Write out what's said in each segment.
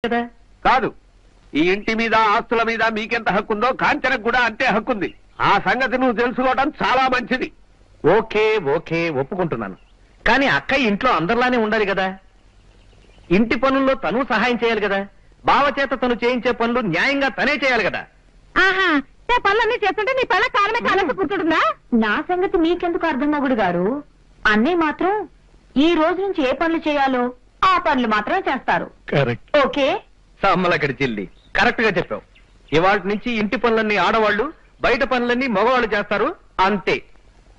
కదా? కాదు, ఈ ఇంటి మీద ఆస్తుల మీద మీకెంత హక్కుందో కాంచనకు కూడా అంతే హక్కుంది. ఆ సంగతి నువ్వు తెలుసుకోవడం చాలా మంచిది. ఓకే ఓకే ఒప్పుకుంటున్నాను. కానీ అక్కయ్య ఇంట్లో అందరిలానే ఉండాలి కదా. ఇంటి పనుల్లో తను సహాయం చేయాలి కదా. బావ చేత తను చేయించే పనులు న్యాయంగా తనే చేయాలి కదా. ఆహా, పనులన్నీ చేస్తుంటే నీ పిల్ల కాలమే కాలేసి కూర్చుంటుందా? నా సంగతి మీకెందుకు అర్థం మొగుడు గారు? అన్నయ్య మాత్రం ఈ రోజు నుంచి ఏ పనులు చేయాలో ఆ పనులు మాత్రం చేస్తారు. కరెక్ట్. ఓకే, సమ్మలక్కడి చెల్లి, కరెక్ట్ గా చెప్పావు. ఇవాళ నుంచి ఇంటి పనులన్నీ ఆడవాళ్లు, బయట పనులన్నీ మగవాళ్ళు చేస్తారు, అంతే.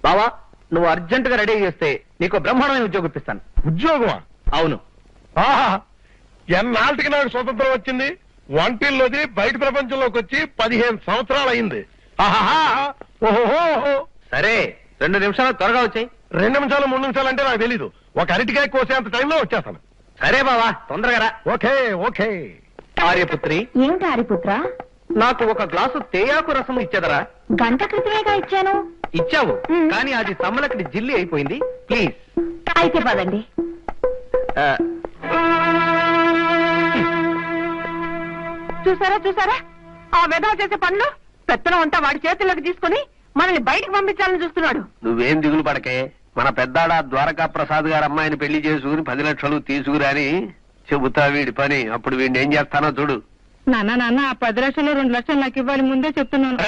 బావా, నువ్వు అర్జెంట్ గా రెడీ చేస్తే నీకు బ్రహ్మాండమైన ఉద్యోగం ఇప్పిస్తాను. ఉద్యోగమా? అవును. ఎన్నాళ్ళకి నాకు స్వతంత్రం వచ్చింది? వంటిల్లోది బయట ప్రపంచంలోకి వచ్చి 15 సంవత్సరాలు అయింది. ఓహో, సరే, 2 నిమిషాలు త్వరగా వచ్చాయి. 2 నిమిషాలు 3 నిమిషాలు అంటే నాకు తెలీదు. ఒక అరటికాయ కోసేంత టైంలో వచ్చేస్తాను. సరే బావా, తొందరగా రా. Okay okay. ఆర్యపుత్రి, ఏంటి హరిపుత్ర? నాకు ఒక గ్లాసు తేయాకు రసం ఇచ్చేదరా? గంట క్రితమేగా ఇచ్చాను. ఇచ్చావు, కానీ అది సమ్మలక్కడి జిల్లి అయిపోయింది. ప్లీజ్. అయితే పదండి. చూసారా ఆ వెధవ చేసే పనులు. పెత్తనం అంతా వాడి చేతుల్లోకి తీసుకుని మనల్ని బయటకు పంపించాలని చూస్తున్నాడు. నువ్వేం దిగులు పడకే. మన పెద్దాడ ద్వారకా ప్రసాద్ గారు అమ్మాయిని పెళ్లి చేసుకుని 10 లక్షలు తీసుకురాని చెబుతా వీడి పని. అప్పుడు వీడిని ఏం చేస్తానో చూడు. నాన్న ఆ 10 లక్షలు 2 లక్షలు నాకు ఇవ్వాలి, ముందే చెప్తున్నాను.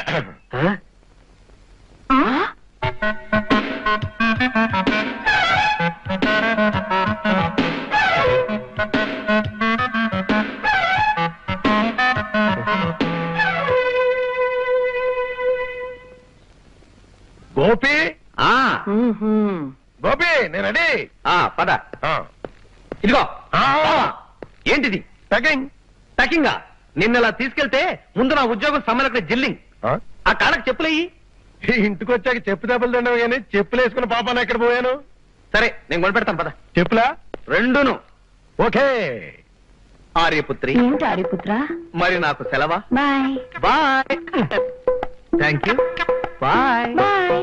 గోపి, గోపి, నేను రెడీ. పద. ఇదిగో. ఏంటిది? ప్యాకింగ్. టకింగా? నిన్నలా తీసుకెళ్తే ముందు నా ఉద్యోగం సమ్మలక్కడి జిల్లింగ్. ఆ కాళ్ళకి చెప్పులయ్యి. ఇంటికి వచ్చాక చెప్పు దెబ్బలు తిండవు కానీ చెప్పులు వేసుకున్న పాపాను ఎక్కడ పోయాను? సరే, నేను కొనిపెడతాను, పద. చెప్పులా? రెండును. ఓకే. ఆర్యపుత్రి, ఏంటి హరిపుత్ర? మరి నాకు సెలవా? Bye bye. Thank you. Bye bye.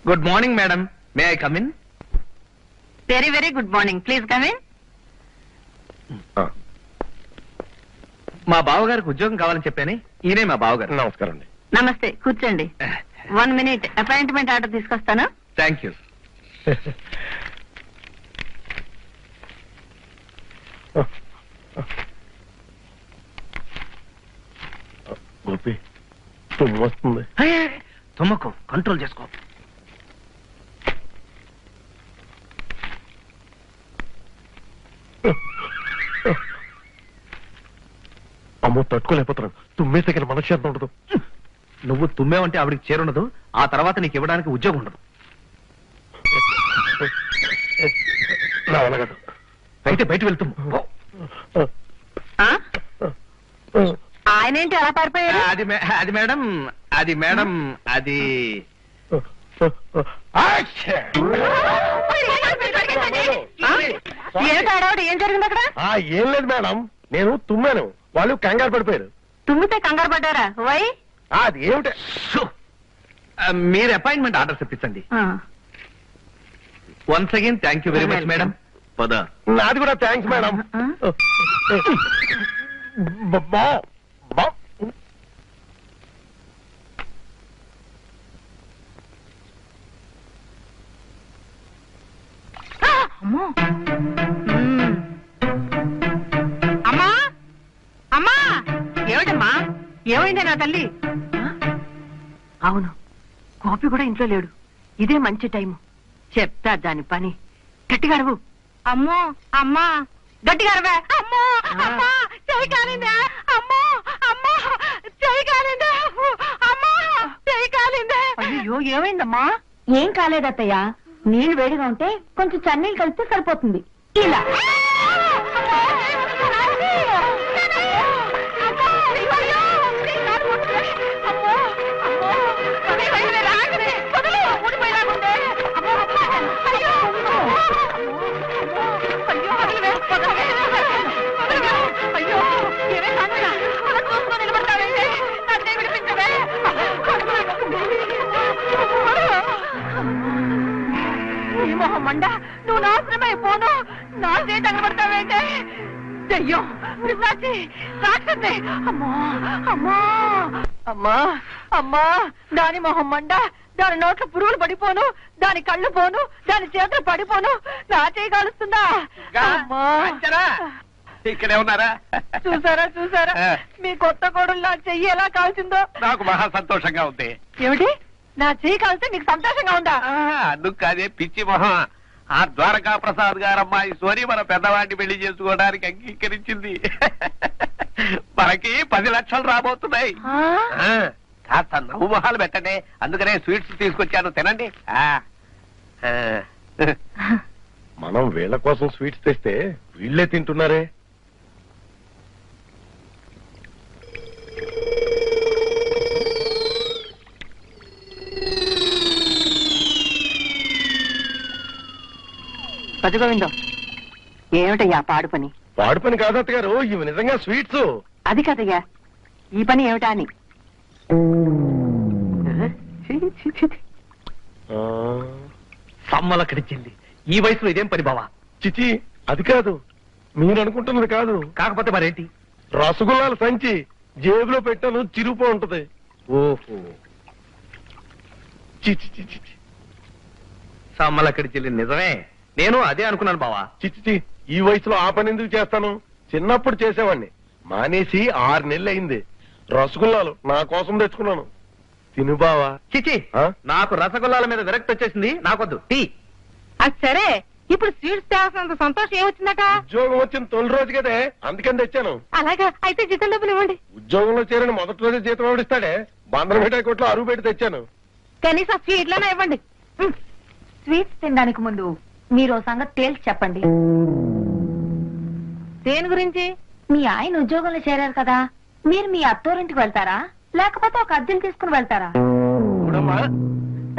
Good morning madam, may I come in? Very very good morning, please come in. మా బావగారికి ఉద్యోగం కావాలని చెప్పాను. ఈయనే మా బావగారు. నమస్కారం అండి. నమస్తే, కూర్చోండి. 1 మినిట్ అపాయింట్మెంట్ ఆర్డర్ తీసుకొస్తాను. Thank you. గోపి, తుమ్ము వస్తుంది. తుమ్మకు, కంట్రోల్ చేసుకో. అమ్మో, తట్టుకోలేకపోతున్నాను. తుమ్మేస్తే ఇక్కడ మనశ్శాంతి ఉండదు. నువ్వు తుమ్మేవంటే ఆవిడికి చేరుండదు. ఆ తర్వాత నీకు ఇవ్వడానికి ఉద్యోగం ఉండదు. నా వల్ల కాదు. అయితే బయట వెళ్తాము. ఆయన ఏంటి అలా పారిపోయారు? అది మేడం, అది మేడం, అది ఏం జరిగింది అక్కడ? ఏం లేదు మేడం, నేను తుమ్మాను, వాళ్ళు కంగారు పడిపోయారు. తుమ్మితే కంగారు పడ్డారా? వై? అది ఏమిటి? మీరు అపాయింట్మెంట్ ఆర్డర్ తెప్పించండి. Once again thank you very much madam. పద. నాది కూడా థ్యాంక్స్ మేడం. అమ్మా అమ్మా, ఏమిటమ్మా? ఏమైంది నా తల్లి? అవును, గోపి కూడా ఇంట్లో లేడు. ఇదే మంచి టైము. చెప్తా దాని పని. గట్టిగా అరువు. అమ్మో అమ్మా, గట్టిగా అరవే. అమ్మో అమ్మా, చెయ్యి కాలిందే. అమ్మో అమ్మా, చెయ్యి కాలిందే. అమ్మా, చెయ్యి కాలిందే. అయ్యో, ఏమైందమ్మా? ఏం కాలేదత్తయ్య, నీళ్లు వేడిగా ఉంటే కొంచెం చన్నీళ్ళు కలిపితే సరిపోతుంది. ఇలా అయ్యో, అయిపోను. నా చేతి తగలబడతావేంటే? దెయ్యం, పిశాచి, రాక్షసి. అమ్మా అమ్మా అమ్మా అమ్మా, దాని మొహం మండ, దాని నోట్లో పురుగులు పడిపోను, దాని కళ్ళు పోను, దాని చేతులు పడిపోను, నా చేయి కాలుస్తుందా? అమ్మా, ఇక్కడే ఉన్నారా? చూసారా చూసారా మీ కొత్త కోడలు నా చెయ్యి ఎలా కాల్చిందో? నాకు మహా సంతోషంగా ఉంది. ఏమిటి, నా చెయ్యి కాల్స్తే మీకు సంతోషంగా ఉందా? అందుకు కాదే పిచ్చి మొహం. ఆ ద్వారకా ప్రసాద్ గారు అమ్మాయి సోని మన పెద్దవాడిని పెళ్లి చేసుకోవడానికి అంగీకరించింది. మనకి 10 లక్షలు రాబోతున్నాయి. కాస్త నవ్వు మొహాలు పెట్టండి, అందుకనే స్వీట్స్ తీసుకొచ్చాను, తినండి. మనం వీళ్ళ కోసం స్వీట్స్ తెస్తే వీళ్ళే తింటున్నారే. పదిగోవిందం, ఏమిటయ్యా పాడు పని? పాడు పని కాదు అత్తగారు, ఇవి నిజంగా స్వీట్స్. అది కదయ్యా, ఈ పని ఏమిటా అని. సమ్మలక్కడి చెల్లి, ఈ వయసులో ఇదేం పని బావా? చిచి, అది కాదు, మీరు అనుకుంటున్నది కాదు. కాకపోతే మరేంటి? రసగుల్లాల సంచి జేబులో పెట్టాను, చిరుపో ఉంటది. ఓహో, చిచి చిచి సమ్మలక్కడి చెల్లి నిజమే, నేను అదే అనుకున్నాను బావా. చిచి, ఈ వయసులో ఆ పని ఎందుకు చేస్తాను? చిన్నప్పుడు చేసేవాడిని, మానేసి 6 నెలలు అయింది. రసగుల్లాలు నా కోసం తెచ్చుకున్నాను, తిను బావా. చిచి, ఆ? నాకు రసగుల్లాల మీద విరక్తి వచ్చేసింది, నాకొద్దు టీ. అది సరే, ఇప్పుడు స్వీట్స్ తేవాల్సినంత సంతోషం ఏమొచ్చిందట? ఉద్యోగం వచ్చిన తొలి రోజు కదే, అందుకని తెచ్చాను. అలాగా, అయితే జీతం డబ్బులు ఇవ్వండి. ఉద్యోగంలో చేరిన మొదటి రోజే జీతం ఎవడిస్తాడే? బందరమిఠాయి కొట్లో అరువు పెట్టి తెచ్చాను. కనీసం స్వీట్లనే ఇవ్వండి. స్వీట్స్ తినడానికి ముందు మీరు ఓ సంగతి తేల్చి చెప్పండి. దేని గురించి? మీ ఆయన ఉద్యోగంలో చేరారు కదా, మీరు మీ అత్తోరింటికి వెళ్తారా, లేకపోతే ఒక అద్దెలు తీసుకుని వెళ్తారా? చూడమ్మా,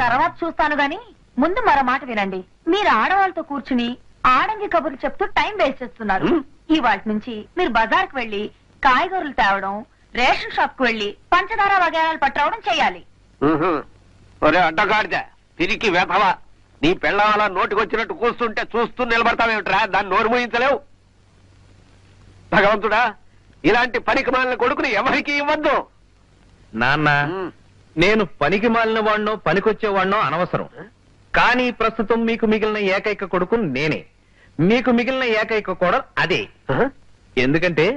తర్వాత చూస్తాను గాని ముందు మరో మాట వినండి. మీరు ఆడవాళ్ళతో కూర్చుని ఆడంగి కబుర్లు చెప్తూ టైం వేస్ట్ చేస్తున్నారు. ఇవాటి నుంచి మీరు బజార్కు వెళ్లి కాయగూరలు తేవడం, రేషన్ షాప్ కు వెళ్లి పంచదార వగేరాలు పట్టవడం చేయాలి. ఒరే అడ్డగాడిద, తిరిగి వెధవా, నీ పెళ్ళం అలా నోటికొచ్చినట్టు కూస్తుంటే చూస్తూ నిలబడతావేమిట్రా? దాన్ని నోరు మూయించలేవు. భగవంతుడా, ఇలాంటి పనికి మాలిన కొడుకుని ఎవరికి ఇవ్వద్దు. నాన్న, నేను పనికి మాలిన వాడినో పనికొచ్చేవాడినో అనవసరం, కానీ ప్రస్తుతం మీకు మిగిలిన ఏకైక కొడుకు నేనే. మీకు మిగిలిన ఏకైక కోడలు అదే. ఎందుకంటే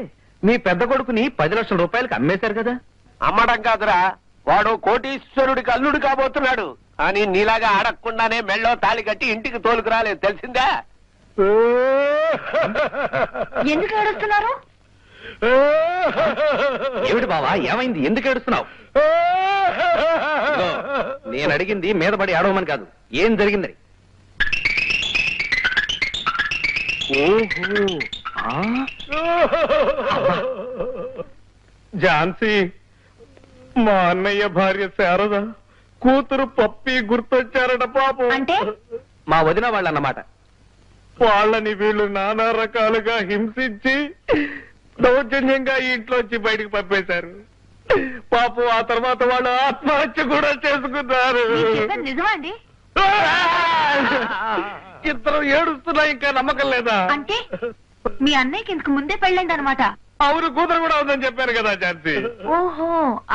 మీ పెద్ద కొడుకుని 10 లక్షల రూపాయలకు అమ్మేశారు కదా. అమ్మడం కాదురా, వాడు కోటీశ్వరుడికి అల్లుడు కాబోతున్నాడు. అని నీలాగా అడగకుండానే మెళ్ళో తాళి కట్టి ఇంటికి తోలుకు రాలేదు, తెలిసిందా? ఎందుకు ఏడుస్తున్నారు? ఏమిటి బావా, ఏమైంది? ఎందుకు ఏడుస్తున్నావు? నేను అడిగింది మీద పడి ఆడవమని కాదు, ఏం జరిగిందని. ఝాన్సీ, మా అన్నయ్య భార్య శారద కూతురు పప్పి గుర్తొచ్చారట పాపం. అంటే మా వదిన వాళ్ళు అన్నమాట. వాళ్ళని వీళ్ళు నానా రకాలుగా హింసించి దౌర్జన్యంగా ఇంట్లోంచి బయటికి పంపేశారు. పాపం ఆ తర్వాత వాళ్ళు ఆత్మహత్య కూడా చేసుకున్నారు. మీరు చెప్పేది నిజమా అండి? ఇద్దరు ఏడుస్తున్నా, ఇంకా నమ్మకం లేదా? అంటే మీ అన్నయ్యకి ఇంతకు ముందే పెళ్ళైంది అనమాట. అవును, కూతురు కూడా ఉందని చెప్పారు కదా ఝాన్సీ. ఓహో,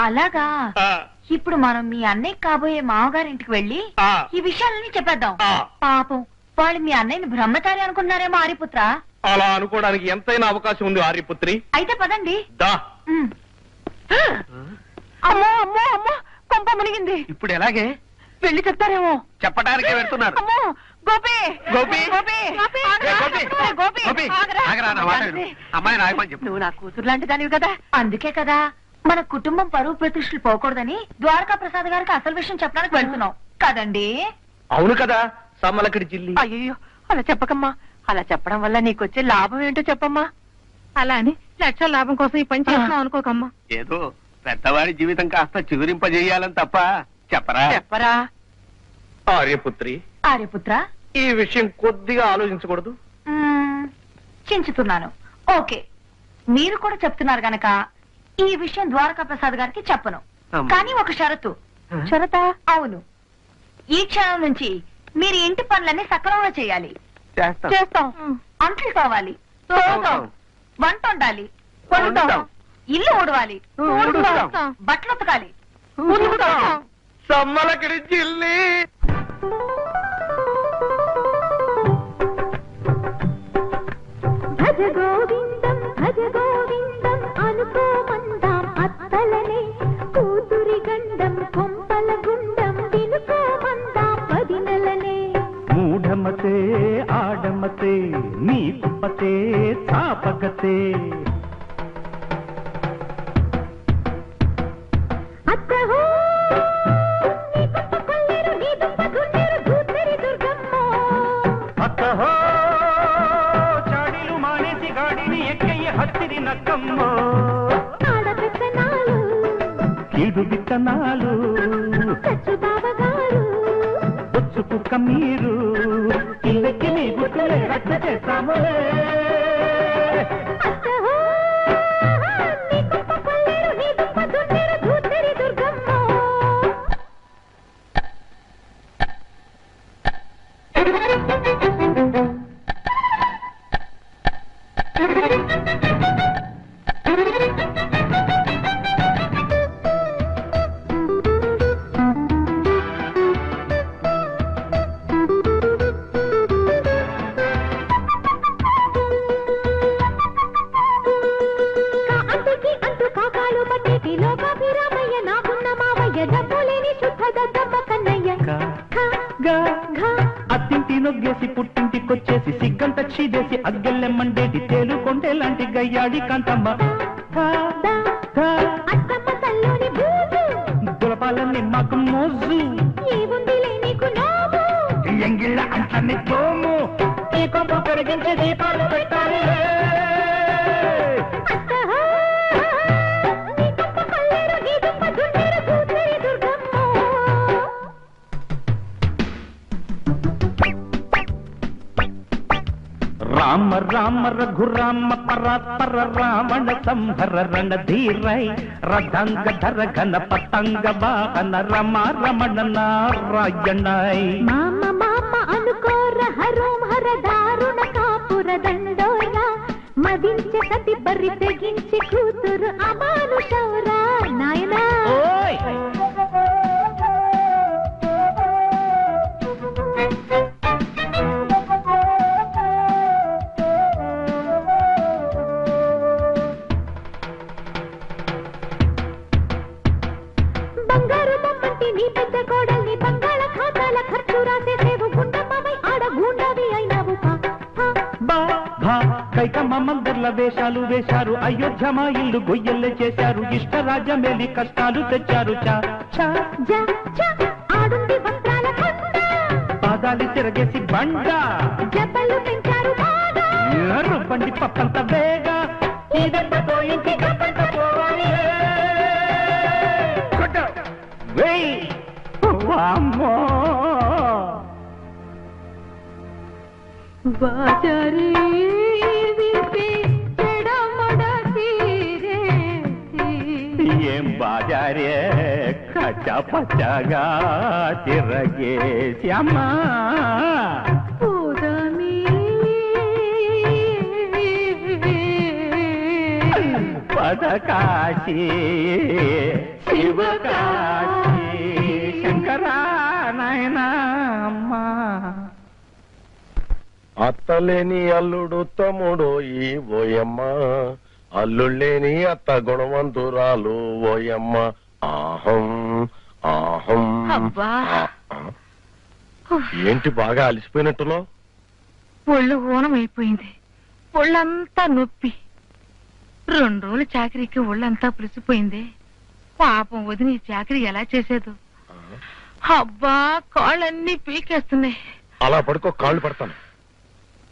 అలాగా. ఆ, ఇప్పుడు మనం మీ అన్నయ్య కాబోయే మామగారింటికి వెళ్ళి ఆ. ఈ విషయాలన్నీ చెప్పేద్దాం. ఆ. పాపం వాళ్ళు మీ అన్నయ్యని బ్రహ్మచారి అనుకున్నారేమో ఆర్యపుత్ర. అలా అనుకోవడానికి ఎంతైనా అవకాశం ఉంది ఆర్యపుత్రి. అయితే పదండి. దా. ఉమ్. అమ్మో అమ్మో అమ్మో, కొంప మునిగింది. ఇప్పుడు ఎలాగే? వెళ్ళి చెప్తారేమో. చెప్పడానికే వెళ్తున్నారు. అమ్మో, గోపి గోపి, గోపి ఏ, గోపి, గోపి, గోపి, ఆగరా. ఆగరా, నా మాట విను. అమ్మాయి నాయమని చెప్పు. నువ్వు నా కూతురు లాంటి దానివి కదా. అందుకే కదా మన కుటుంబం పరువు ప్రతిష్టలు పోకూడదని ద్వారకా ప్రసాద్ గారికి అసలు విషయం చెప్పడానికి వెళ్తున్నాం కదండి. అవును కదా, సమ్మలక్కడి జిల్లి. అయ్యో, అలా చెప్పకమ్మా. అలా చెప్పడం వల్ల నీకొచ్చే లాభం ఏంటో చెప్పమ్మా. అలా అని లక్షల లాభం కోసం ఈ పని చేస్తున్నావు అనుకోకమ్మా. ఏదో పెద్దవాడి జీవితం కాస్త చిగురింపజేయాలని తప్ప చెప్పరా? చెప్పరా. ఆర్యపుత్రి, ఆర్యపుత్ర, ఈ విషయం కొద్దిగా ఆలోచించకూడదు? చించుతున్నాను. ఓకే, మీరు కూడా చెప్తున్నారు గనక ఈ విషయం ద్వారకా ప్రసాద్ గారికి చెప్పను. అమ్మా. కానీ ఒక షరతు. షరతా? అవును, ఈ క్షణం నుంచి మీరు ఇంటి పనులన్నీ సక్రమంగా చేయాలి. చేస్తాం. చేస్తాం. అంట్లు కావాలి, తోముతాం. వంట వండాలి, వండుతాం. ఇల్లు ఊడవాలి, ఊడుస్తాం. బట్టలు ఉతకాలి, ఉతుకుతాం. సమ్మలకిడి జిల్లి భజ గోవిందం అనుకోమందాం అత్తలనే కూతురి గండం కొంపల గుండం వినుకోమందాం 10 నెలనే మూఢమతే ఆడమతే నీ కుప్పతే తాపకతే అత్తహో నీ కుప్ప కొల్లేరు నీ దుప్ప గుండెరు ధూతరి దుర్గమ్మ అత్తహో చాడీలు మానేసి గాడిని ఎక్కయ్య హత్తిరి నక్కమ్మ ఆడపెత్తనాలు కీడు విత్తనాలు చచ్చు బావగారు బొచ్చు కుక్క మీరు ఇల్లెక్కి మీ గుట్టులే రట్ట చేస్తాములే అత్తహో నీ కుప్ప కొల్లేరు నీ దుప్ప గుండెరు ధూతరి దుర్గమ్మ అంటికి అంటు కాకాలు పట్టేటి లోకాభిరామయ్య నాకున్న మావయ్య డబ్బులేని శుద్ధ దద్దమ్మ కన్నయ్య అత్తింటి నొగ్గేసి పుట్టింటికొచ్చేసి సిగ్గంత చీదేసి అగ్గెల్లెమ్మండేటి తేలు కొండేలాంటి గయ్యాడి కాంతమ్మ అత్తమ్మ తల్లోని బూజు దులపాలన్నీ మాకు మోజు ఏముందిలే నీకు నోము ఎంగిళ్ళ అంటని తోము ఈ కొంప కరిగించే దీపాలు పెట్టాలి అత్తహో నీ కుప్ప కొల్లేరు నీ దుప్ప గుండెరు ధూతరి దుర్గమ్మ రామ రామ రఘురామ పరాత్పర రావణ సంహర రణధీరై రథంగధర ఘన పతంగ వాహన రమ రమణ నారాయణై మామ మామ అనుకోర హరోం హర దారుణ కాపుర దండోరా మదించే సతి బర్రి తెగించి కూతురు అమానుషౌరా నాయనా ఓయ్ బంగారు బొమ్మంటి నీ పెద్ద కోడల్ని బంగాళ ఖాతాల ఖర్చు రాసేసేవు గుండమ్మవై ఆడ గూండావి అయినావు బా భా కైకమ్మ మందర్ల వేషాలు వేశారు అయోధ్య మా ఇల్లు గొయ్యల్లే చేశారు ఇష్టరాజ్యమేలి కష్టాలు తెచ్చారు చా చా జ చ ఆడుంది వస్త్రాల ఖండ పాదాలు తిరగేసి బండ జబ్బలు పెంచారు బాగా రుబ్బండి పప్పంత వేగా ఈ దెబ్బతో ఇంటి గప్పంత పోవాలి వేయ్ వామ్మో బాజారే విపే చెడమడ తీరే ఏం బాజారే కచ్చా పచ్చగా తిరగేసి అమ్మా పూదమి పదకాశి శివకాశి శంకరా నాయనా అమ్మా అత్తలేని అల్లుడు తమ్ముడు ఈ ఓయమ్మ అల్లుళ్ళేని అత్త గుణవంతురాలు ఓయమ్మ ఆహం ఆహం అబ్బా. ఏంటి బాగా అలసిపోయినట్టున్నావు ఒళ్ళు ఊనం అయిపోయింది. ఒళ్ళంతా నొప్పి. 2 రోజులు చాకరీకి ఒళ్ళంతా పులిసిపోయింది. పాపం వదిన ఈ చాకరీ ఎలా చేసేదో. అబ్బా కాళ్ళన్నీ పీకేస్తున్నాయి. అలా పడుకో, కాళ్ళు పడతాను.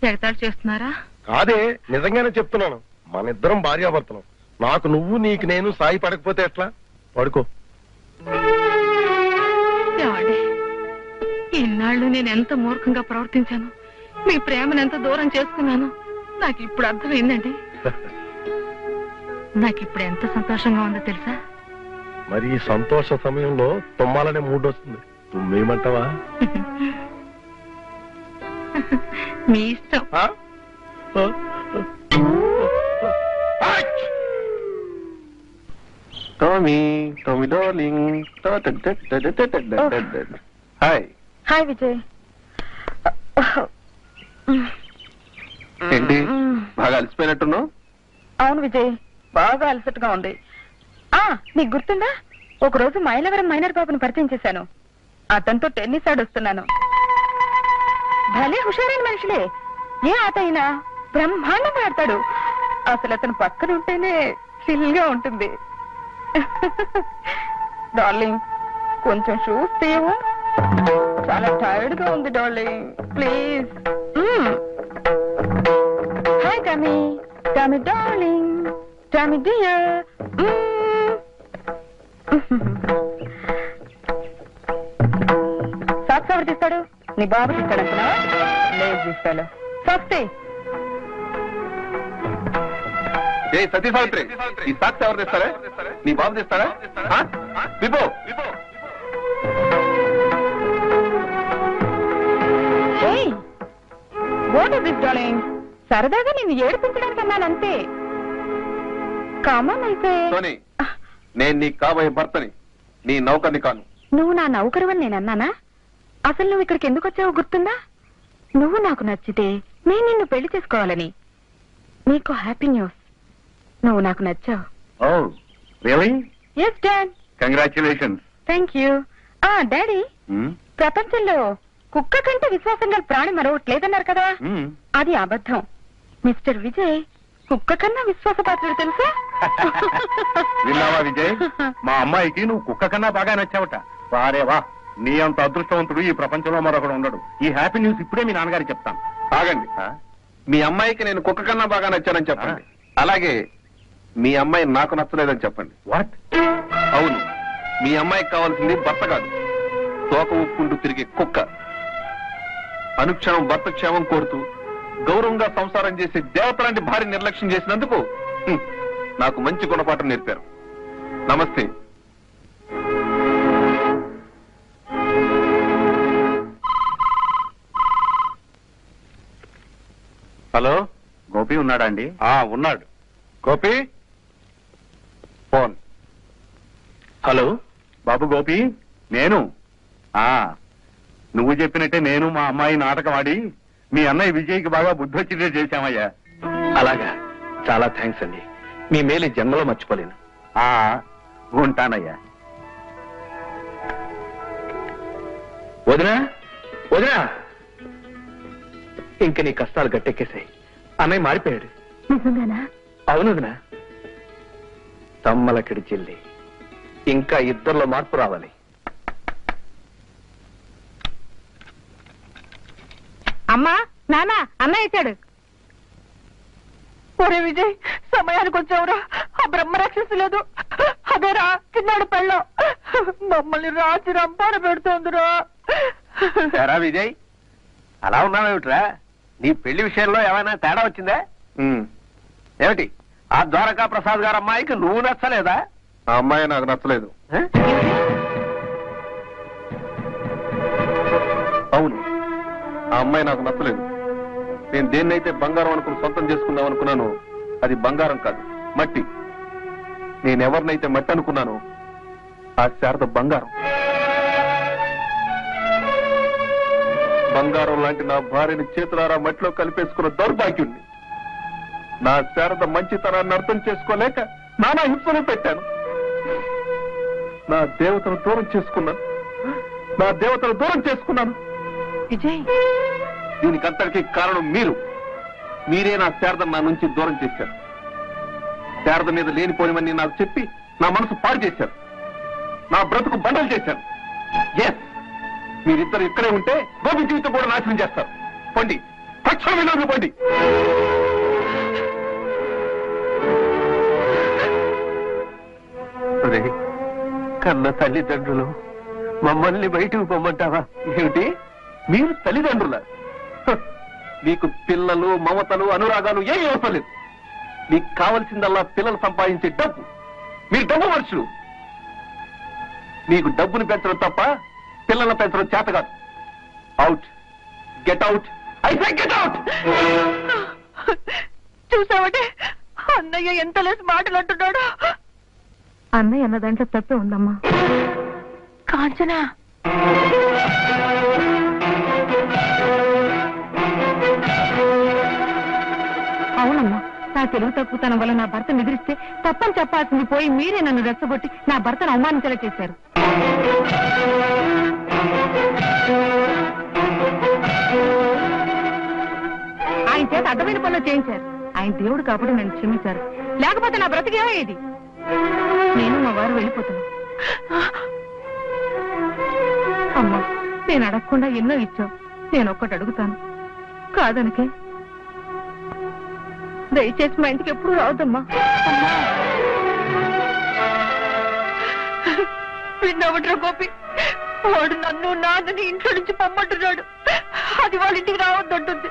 ఎగతాళి చేస్తున్నారా? కాదే, నిజంగానే చెప్తున్నాను. మన ఇద్దరం భార్యాభర్తలం. నాకు నువ్వు, నీకు నేను సాయి పడకపోతే ఎట్లా? పడుకో. ఏమండి, ఇన్నాళ్ళు నేను ఎంత మూర్ఖంగా ప్రవర్తించాను, మీ ప్రేమను ఎంత దూరం చేసుకున్నాను నాకు ఇప్పుడు అర్థమైందండి. నాకు ఇప్పుడు ఎంత సంతోషంగా ఉందో తెలుసా? మరి ఈ సంతోష సమయంలో తుమ్మాలనే మూడు వస్తుంది. తుమ్మేమంటావా? మీ ఇష్టం. Tommy darling. Hi. Hi Vijay. ఏంటి బాగా అలసిపోయినట్టున్నావు? అవును విజయ్, బాగా అలసటగా ఉంది. నీకు గుర్తుందా, ఒకరోజు మైలవరం మైనర్ బాబుని పరిచయం చేశాను. అతనితో టెన్నిస్ ఆడొస్తున్నాను. భలే హుషారైన మనుషులే, ఏ ఆట అయినా బ్రహ్మాండంగా ఆడతాడు. అసలు అతను పక్కన ఉంటేనే చిల్గా ఉంటుంది. డార్లింగ్, కొంచెం షూస్ తీయవు, చాలా టైర్డ్ గా ఉంది darling, please. Hi tummy, tummy darling, tummy dear. Socks ఎవరు తీస్తాడు? నీ బాబు తీస్తాడు అంటున్నా? లేదు తీస్తాడు. సాక్స్ తీ. ఏ సతీ సావిత్రి, ఈ సాక్స్ ఎవరు తెస్తారా? నీ బాబు తెస్తారా? విపో వాట్ ఇస్ దిస్ డార్లింగ్? సరదాగా నిన్ను ఏడిపించడానికి అన్నానంతే. కామన్ అయితే. సోనీ, నేను నీ కాబోయే భర్తని, నీ నౌకర్ని కాను. నువ్వు నా నౌకరు అని నేను అన్నానా? అసలు నువ్వు ఇక్కడికి ఎందుకు వచ్చావో గుర్తుందా? నువ్వు నాకు నచ్చితే నేను నిన్ను పెళ్లి చేసుకోవాలని. నీకు హ్యాపీ న్యూస్, నువ్వు నాకు నచ్చావు. Oh really? Yes dad. Congratulations. Thank you. Daddy, ప్రపంచంలో కుక్క కంటే విశ్వాసం గల ప్రాణి మరొకటి లేదన్నారు కదా? అది అబద్ధం. మిస్టర్ విజయ్ కుక్క కన్నా విశ్వాసపాత్రుడు తెలుసా? విన్నావా విజయ్, మా అమ్మాయికి నువ్వు కుక్క కన్నా బాగా నచ్చావట. వారే వా, నీ అంత అదృష్టవంతుడు ఈ ప్రపంచంలో మరొకడు ఉండడు. ఈ హ్యాపీ న్యూస్ ఇప్పుడే మీ నాన్నగారికి చెప్తాను. ఆగండి, మీ అమ్మాయికి నేను కుక్క కన్నా బాగా నచ్చానని చెప్పండి. అలాగే మీ అమ్మాయి నాకు నచ్చలేదని చెప్పండి. వాట్? అవును, మీ అమ్మాయికి కావాల్సింది భర్త కాదు, తోక ఊపుకుంటూ తిరిగే కుక్క. అనుక్షణం భర్త క్షేమం కోరుతూ గౌరవంగా సంసారం చేసే దేవత లాంటి భార్య నిర్లక్ష్యం చేసినందుకు నాకు మంచి గుణపాఠం నేర్పారు. నమస్తే. హలో, గోపి ఉన్నాడా అండి? ఉన్నాడు. గోపి ఫోన్. హలో బాబు గోపి, నేను. నువ్వు చెప్పినట్టే నేను మా అమ్మాయి నాటకం ఆడి మీ అన్నయ్య విజయ్కి బాగా బుద్ధి వచ్చేటే చేశామయ్యా. అలాగా, చాలా థ్యాంక్స్ అండి. మీ మేలు జన్మలో మర్చిపోలేను. ఉంటానయ్యా. వదినా వదినా, ఇంక నీ కష్టాలు గట్టెక్కేశాయి. అన్నయ్య మారిపోయాడు. నిజంగానా? అవును వదినా. తమ్మలకిడి చెల్లి, ఇంకా ఇద్దరిలో మార్పు రావాలి. అమ్మా, నాన్న, అన్నయ్య ఇచ్చాడు. ఒరే విజయ్, సమయానికి వచ్చావురా. ఆ బ్రహ్మరాక్షసి లేదు, అదేరా చిన్నాడు పెళ్ళం, మమ్మల్ని రాచి రంపాన పెడుతోందిరా. ఎరా విజయ్, అలా ఉన్నావేమిట్రా? నీ పెళ్లి విషయంలో ఏమైనా తేడా వచ్చిందా? ఏమిటి, ఆ ద్వారకా ప్రసాద్ గారు అమ్మాయికి నువ్వు నచ్చలేదా? ఆ అమ్మాయి నాకు నచ్చలేదు. అవును, ఆ అమ్మాయి నాకు నచ్చలేదు. నేను దేన్నైతే బంగారం అనుకుని సొంతం చేసుకుందాం అనుకున్నాను, అది బంగారం కాదు, మట్టి. నేనెవరినైతే మట్టి అనుకున్నాను, ఆ శారద బంగారం. బంగారం లాంటి నా భార్యని చేతులారా మట్టిలో కలిపేసుకున్న దౌర్భాగ్యుణ్ణి. నా శారద మంచితనాన్ని అర్థం చేసుకోలేక నానా హింసలు పెట్టాను. నా దేవతను దూరం చేసుకున్నాను, నా దేవతను దూరం చేసుకున్నాను. విజయ్, దీనికంతటికీ కారణం మీరు. మీరే నా శారదను నా నుంచి దూరం చేశారు. శారద మీద లేనిపోనివన్నీ నాకు చెప్పి నా మనసు పాడు చేశారు, నా బ్రతుకు బండలు చేశారు. ఎస్, మీరిద్దరు ఇక్కడే ఉంటే గోపి జీవితం కూడా నాశనం చేస్తారు. పండి, తక్షణమే పండి. కన్న తల్లిదండ్రులు మమ్మల్ని బయటకు పొమ్మంటావా? ఏమిటి, మీరు తల్లిదండ్రుల? మీకు పిల్లలు, మమతలు, అనురాగాలు ఏమీ అవసరం లేదు. మీకు కావలసిందల్లా పిల్లలు సంపాదించే డబ్బు. మీరు డబ్బు మనుషులు. మీకు డబ్బును పెంచడం తప్ప పిల్లలను పెంచడం చేత కాదు. అవుట్, గెట్ అవుట్, చూసావటే అన్నయ్య ఎంత లేసి మాటలు అంటున్నాడు. అన్నయ్య అన్న దాంట్లో తప్పే ఉందమ్మా. కాంచనా అవునమ్మా, నా తెలుగు తక్కువతనం వల్ల నా భర్త నిద్రిస్తే తప్పని చెప్పాల్సింది పోయి మీరే నన్ను రెచ్చగొట్టి నా భర్తను అవమానించేలా చేశారు. ఆయన చేత అడ్డమైన పనులు చేయించారు. ఆయన దేవుడు కాబట్టి నన్ను క్షమించారు, లేకపోతే నా బ్రతికేమయ్యేది. నేను మా వారు వెళ్ళిపోతాను. అమ్మా, నేను అడగకుండా ఎన్నో ఇచ్చావు, నేను ఒక్కటి అడుగుతాను, కాదనకే. దయచేసి మా ఇంటికి ఎప్పుడు రావద్దమ్మా. విన్నావట్రా గోపి, వాడు నన్ను నాన్నని ఇంట్లో నుంచి పొమ్మంటున్నాడు. అది వాళ్ళ ఇంటికి రావద్దంటుంది.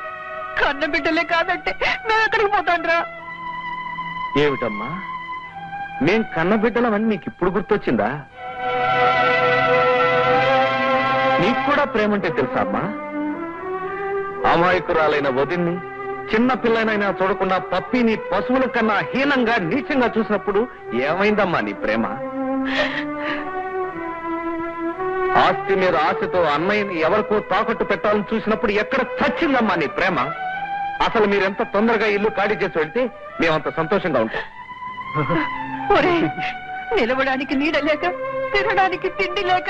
కన్న బిడ్డలే కాదంటే మేము ఎక్కడికి పోతాండ్రా? ఏమిటమ్మా, మేం కన్న బిడ్డలమని నీకు ఇప్పుడు గుర్తొచ్చిందా? నీకు కూడా ప్రేమంటే తెలుసా అమ్మా? అమాయకురాలైన వదిన్ని చిన్న పిల్లనైనా చూడకుండా పప్పిని పశువుల కన్నా హీనంగా నీచంగా చూసినప్పుడు ఏమైందమ్మా నీ ప్రేమ? ఆస్తి మీద ఆశతో అన్నయ్యని ఎవరికో తాకట్టు పెట్టాలని చూసినప్పుడు ఎక్కడ చచ్చిందమ్మా నీ ప్రేమ? అసలు మీరెంత తొందరగా ఇల్లు ఖాళీ చేసి వెళ్తే మేమంత సంతోషంగా ఉంటాం. నిలవడానికి నీడ లేక, తినడానికి తిండి లేక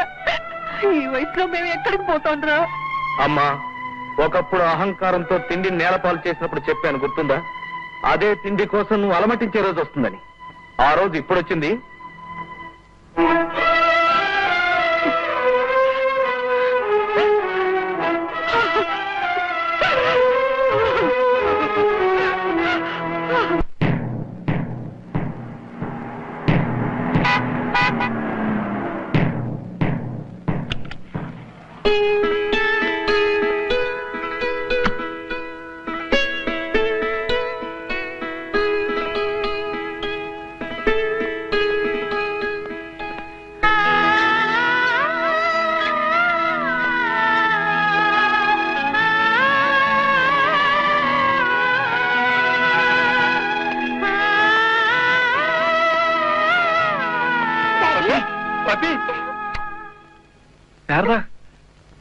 ఈ వయసులో మేము ఎక్కడికి పోతాండ్రా? అమ్మా, ఒకప్పుడు అహంకారంతో తిండి నేలపాలు చేసినప్పుడు చెప్పాను, గుర్తుందా? అదే తిండి కోసం నువ్వు అలమటించే రోజు వస్తుందని. ఆ రోజు ఇప్పుడొచ్చింది.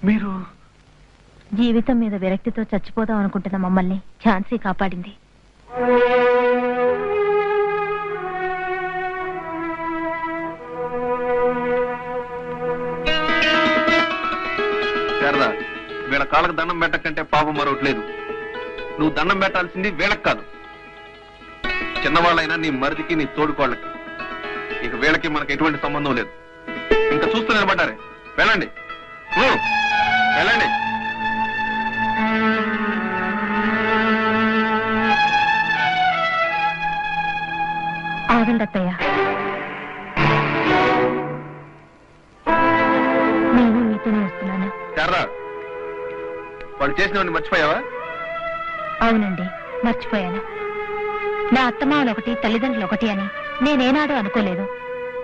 మీరు జీవితం మీద విరక్తితో చచ్చిపోదాం అనుకుంటున్న మమ్మల్ని ఝాన్సీ కాపాడింది. శారదా, వీళ్ళ కాళ్ళకు దండం పెట్టకంటే పాపం మరొకట్లేదు. నువ్వు దండం పెట్టాల్సింది వీళ్ళకి కాదు, చిన్నవాళ్ళైనా నీ మరిదికి నీ తోడుకోళ్ళకి. ఇక వీళ్ళకి మనకు ఎటువంటి సంబంధం లేదు. ఇంకా చూస్తూ నిలబడ్డారే, వెళ్ళండి వెళ్ళండి. ఆగండి అత్తయ్య, నేను మీతోనే వస్తున్నాను. శారదా, వాళ్ళు చేసినవన్నీ మర్చిపోయావా? అవునండి, మర్చిపోయాను. నా అత్తమామలు ఒకటి, తల్లిదండ్రులు ఒకటి అని నేనేనాడూ అనుకోలేదు.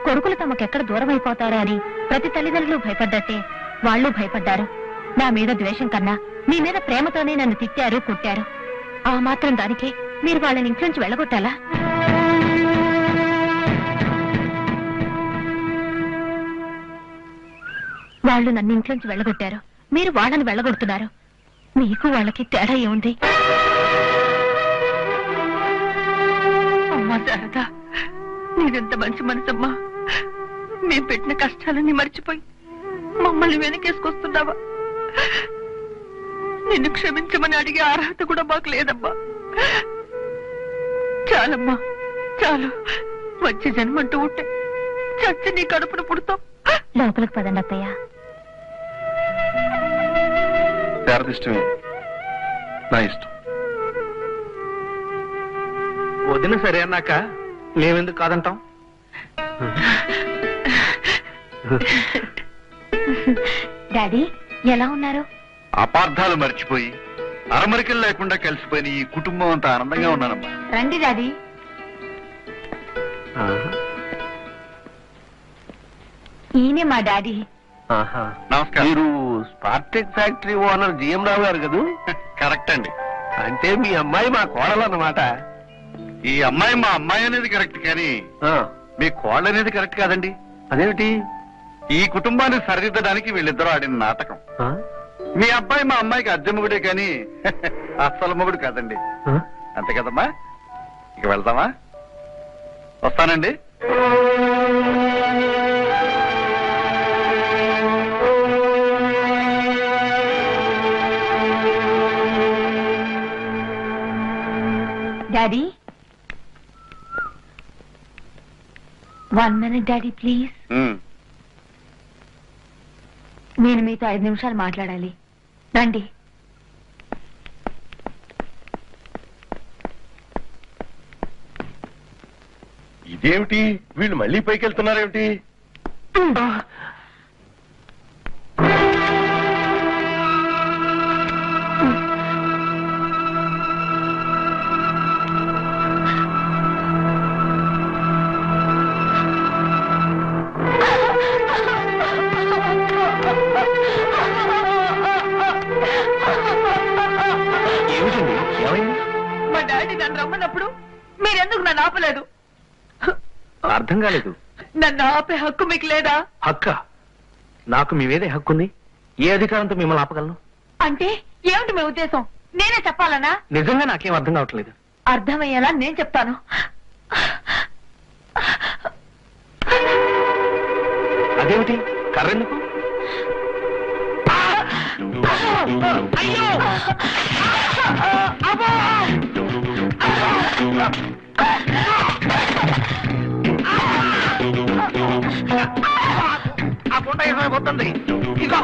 కొడుకులు తమకెక్కడ దూరం అయిపోతారా అని ప్రతి తల్లిదండ్రులు భయపడ్డట్టే వాళ్ళు భయపడ్డారు. నా మీద ద్వేషం కన్నా మీ మీద ప్రేమతోనే నన్ను తిట్టారు, కొట్టారు. ఆ మాత్రం దానికే మీరు వాళ్ళని ఇంట్లోంచి వెళ్ళగొట్టాలా? వాళ్ళు నన్ను ఇంట్లోంచి వెళ్ళగొట్టారు, మీరు వాళ్ళని వెళ్ళగొడుతున్నారు. మీకు వాళ్ళకి తేడా ఏముంది? అమ్మా శారదా, నీదెంత మంచి మనసమ్మా. మేము పెట్టిన కష్టాలన్నీ మర్చిపోయి మమ్మల్ని వెనకేసుకొస్తున్నావా? నిన్ను క్షమించమని అడిగే అర్హత కూడా మాకు లేదమ్మా. చాలమ్మా, చాలు. వచ్చే జన్మంటూ ఉంటే చచ్చి నీ కడుపును పుడతాం. లోపలికి పదండి అత్తయ్య. శారద ఇష్టమే, నా ఇష్టం. వదిన సరే అన్నాక మేమెందుకు కాదంటాం? డాడీ ఎలా ఉన్నారు? అపార్థాలు మర్చిపోయి అరమరికలు లేకుండా కలిసిపోయిన ఈ కుటుంబం అంతా ఆనందంగా ఉన్నానమ్మా. రండి డాడీ. ఈయనే మా డాడీ. నమస్కారం. మీరు స్పార్టెక్ ఫ్యాక్టరీ ఓనర్ జిఎం రావు గారు కదా? కరెక్ట్ అండి. అంటే మీ అమ్మాయి మా కోడలు అన్నమాట. ఈ అమ్మాయి మా అమ్మాయి అనేది కరెక్ట్, కానీ మీ కోళ్ళ అనేది కరెక్ట్ కాదండి. అదేమిటి? ఈ కుటుంబాన్ని సరిదిద్దడానికి వీళ్ళిద్దరూ ఆడిన నాటకం. మీ అబ్బాయి మా అమ్మాయికి అద్దె మొగుడే కానీ అస్సలు మొగుడు కాదండి. అంతే కదమ్మా? ఇక వెళ్తామా? వస్తానండి. Daddy 1 minute daddy please. నేను మీతో 5 నిమిషాలు మాట్లాడాలి. రండి. ఇదేమిటి, వీళ్ళు మళ్ళీ పైకి వెళ్తున్నారేమిటి? ఏమిటండి, ఏమైంది? మా డాడీ నన్ను రమ్మన్నప్పుడు మీరెందుకు నన్ను ఆపలేదు? అర్థం కాలేదు. నన్ను ఆపే హక్కు మీకు లేదా? హక్క? నాకు మీ మీదే హక్కుంది. ఏ అధికారంతో మిమ్మల్ని ఆపగలను? అంటే ఏమిటి మీ ఉద్దేశం? నేనే చెప్పాలనా? నిజంగా నాకేం అర్థం కావట్లేదు. అర్థమయ్యేలా నేను చెప్తాను. అదేమిటి, కర్రెందుకు? అయ్యో! ఆ గుంట ఏమైపోతుంది? ఇదిగో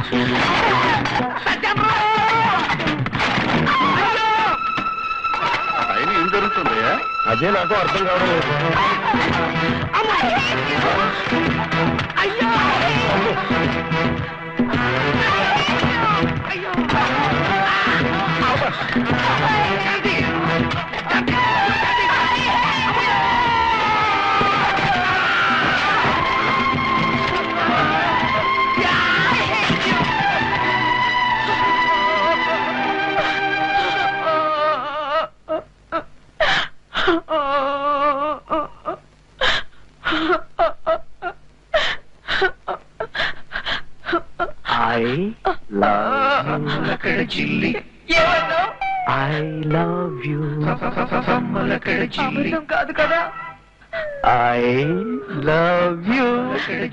సత్యంరావు! ఆయన ఏం జరుగుతుంది? అదే నాకు అర్థం కావడం లేదు. అయ్యో! I love you. ఏమన్నా? I love you. అబద్ధం కాదు కదా? I love you. సమ్మలకడి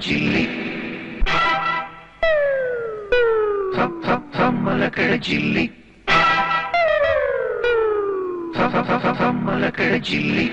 జిల్లి. సమ్మలకడ జిల్లి.